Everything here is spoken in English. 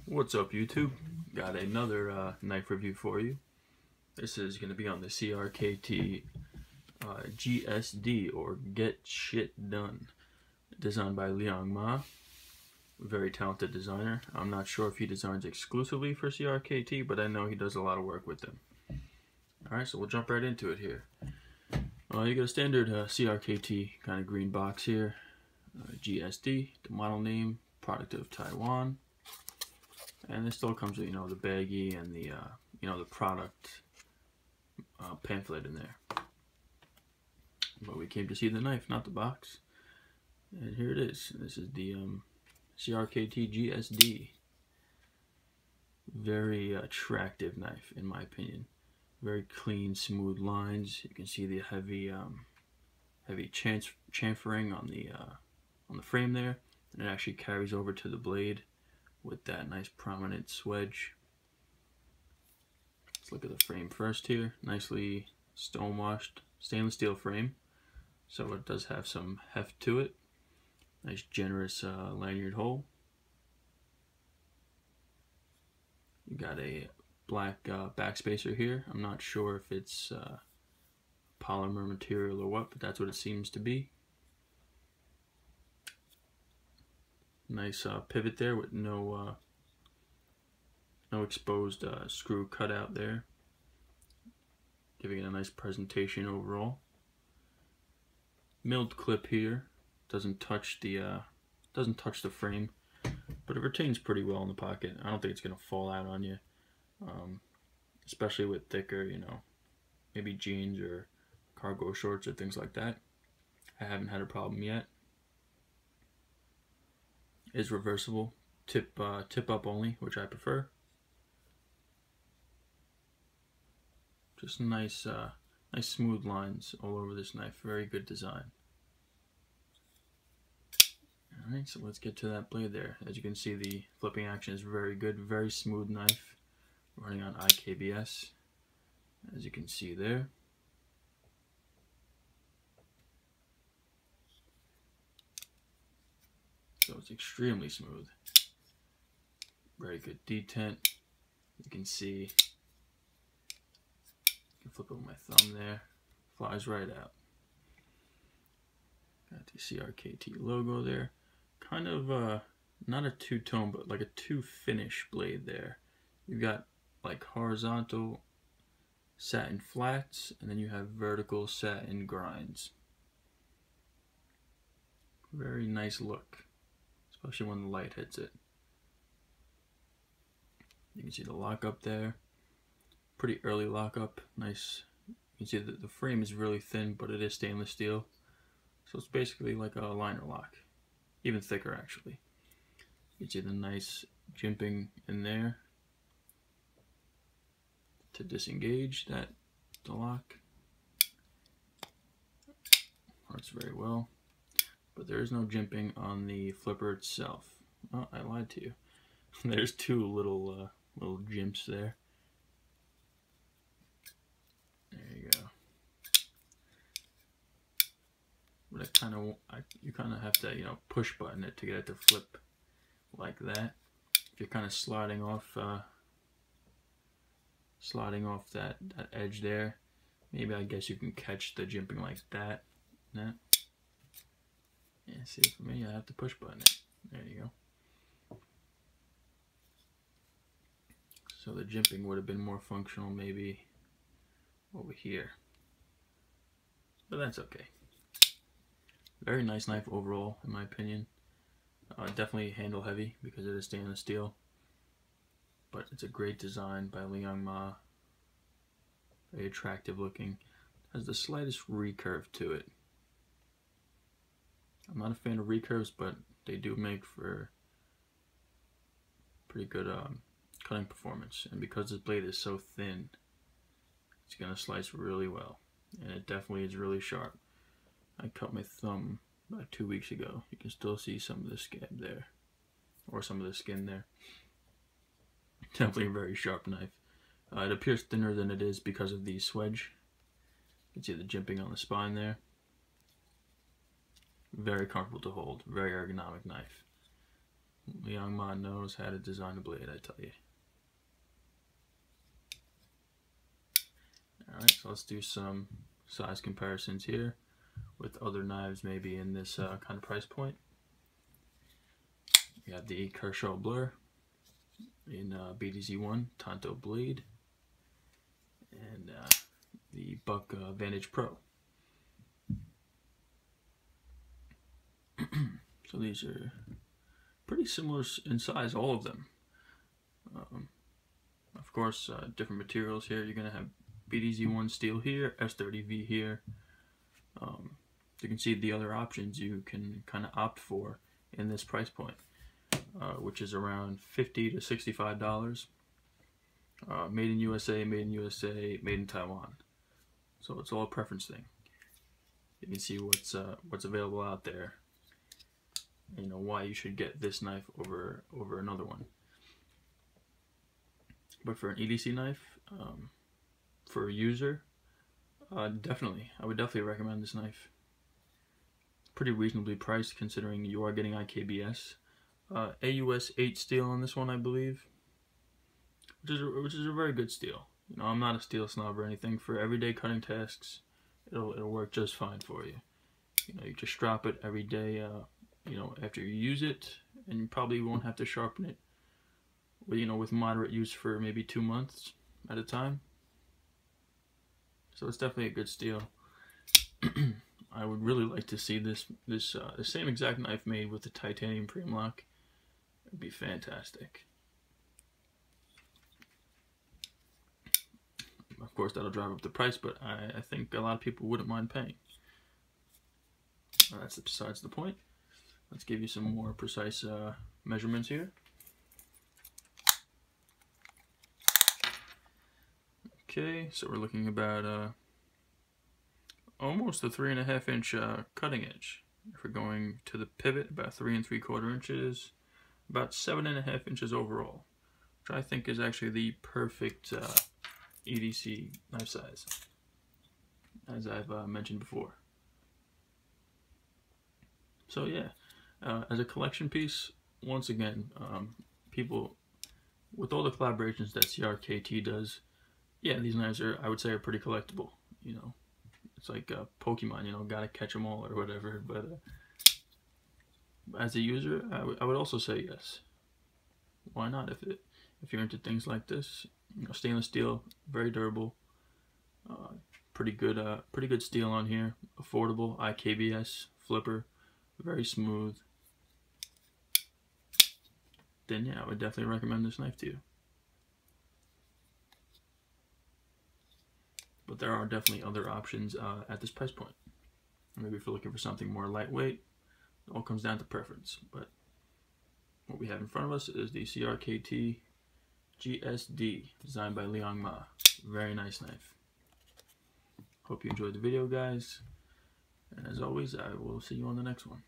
What's up, YouTube? Got another knife review for you. This is going to be on the CRKT G.S.D, or Get Shit Done, designed by Liong Mah, very talented designer. I'm not sure if he designs exclusively for CRKT, but I know he does a lot of work with them. Alright, so we'll jump right into it here. You got a standard CRKT kind of green box here. G.S.D, the model name, product of Taiwan. And this still comes with, the baggie and the, the product pamphlet in there. But we came to see the knife, not the box. And here it is. This is the CRKT G.S.D. Very attractive knife, in my opinion. Very clean, smooth lines. You can see the heavy chamfering on the frame there, and it actually carries over to the blade with that nice prominent swedge. Let's look at the frame first here. Nicely stone-washed stainless steel frame, so it does have some heft to it. Nice generous lanyard hole. You got a black backspacer here. I'm not sure if it's polymer material or what, but that's what it seems to be. Nice pivot there with no exposed screw cutout there, giving it a nice presentation overall. Milled clip here, doesn't touch the frame, but it retains pretty well in the pocket. I don't think it's gonna fall out on you, especially with thicker, maybe jeans or cargo shorts or things like that. I haven't had a problem yet. Is reversible, tip up only, which I prefer. Just nice smooth lines all over this knife. Very good design. All right, so let's get to that blade there. As you can see, the flipping action is very good. Very smooth knife, running on IKBS, as you can see there. So it's extremely smooth. Very good detent. You can see, I can flip it with my thumb there. Flies right out. Got the CRKT logo there. Kind of not a two-tone, but like a two-finish blade there. You've got like horizontal satin flats, and then you have vertical satin grinds. Very nice look, especially when the light hits it. You can see the lockup there. Pretty early lockup. Nice. You can see that the frame is really thin, but it is stainless steel. So it's basically like a liner lock. Even thicker, actually. You can see the nice jimping in there to disengage the lock. Works very well. But there is no jimping on the flipper itself. Oh, I lied to you. There's two little jimps there. There you go. But you kind of have to, push button it to get it to flip like that. If you're kind of sliding off that edge there, maybe I guess you can catch the jimping like that. Yeah, see, for me, I have to push button it. There you go. So the jimping would have been more functional maybe over here. But that's okay. Very nice knife overall, in my opinion. Definitely handle heavy because it is stainless steel. But it's a great design by Liong Mah. Very attractive looking. Has the slightest recurve to it. I'm not a fan of recurves, but they do make for pretty good cutting performance. And because this blade is so thin, it's going to slice really well. And it definitely is really sharp. I cut my thumb about 2 weeks ago. You can still see some of the scab there, or some of the skin there. Definitely a very sharp knife. It appears thinner than it is because of the swedge. You can see the jimping on the spine there. Very comfortable to hold. Very ergonomic knife. Liong Mah knows how to design a blade, I tell you. Alright, so let's do some size comparisons here with other knives maybe in this kind of price point. We have the Kershaw Blur in BDZ1 Tonto blade, and the Buck Vantage Pro. So these are pretty similar in size, all of them. Of course, different materials here. You're going to have BDZ1 steel here, S30V here. You can see the other options you can kind of opt for in this price point, which is around $50 to $65. Made in USA, made in Taiwan. So it's all a preference thing. You can see what's available out there. You know why you should get this knife over another one. But for an EDC knife, for a user, I would definitely recommend this knife. Pretty reasonably priced considering you are getting IKBS. AUS 8 steel on this one, I believe, which is a very good steel. You know, I'm not a steel snob or anything. For everyday cutting tasks, it'll work just fine for you. You know, you just strap it every day. You know, after you use it, and you probably won't have to sharpen it. You know, with moderate use for maybe 2 months at a time. So it's definitely a good steel. I would really like to see the same exact knife made with the titanium premium lock. It'd be fantastic. Of course, that'll drive up the price, but I think a lot of people wouldn't mind paying. That's besides the point. Let's give you some more precise measurements here. Okay, so we're looking about almost a 3.5 inch cutting edge. If we're going to the pivot, about 3 3/4 inches, about 7.5 inches overall, which I think is actually the perfect EDC knife size, as I've mentioned before. So yeah, as a collection piece, once again, people, with all the collaborations that CRKT does, yeah, these knives I would say are pretty collectible. You know, it's like Pokemon, you know, gotta catch them all or whatever. But as a user, I would also say yes. Why not? If you're into things like this, you know, stainless steel, very durable, pretty good steel on here, affordable, IKBS, flipper, very smooth. Then yeah, I would definitely recommend this knife to you. But there are definitely other options at this price point. Maybe if you're looking for something more lightweight, it all comes down to preference. But what we have in front of us is the CRKT G.S.D, designed by Liong Mah. Very nice knife. Hope you enjoyed the video, guys. And as always, I will see you on the next one.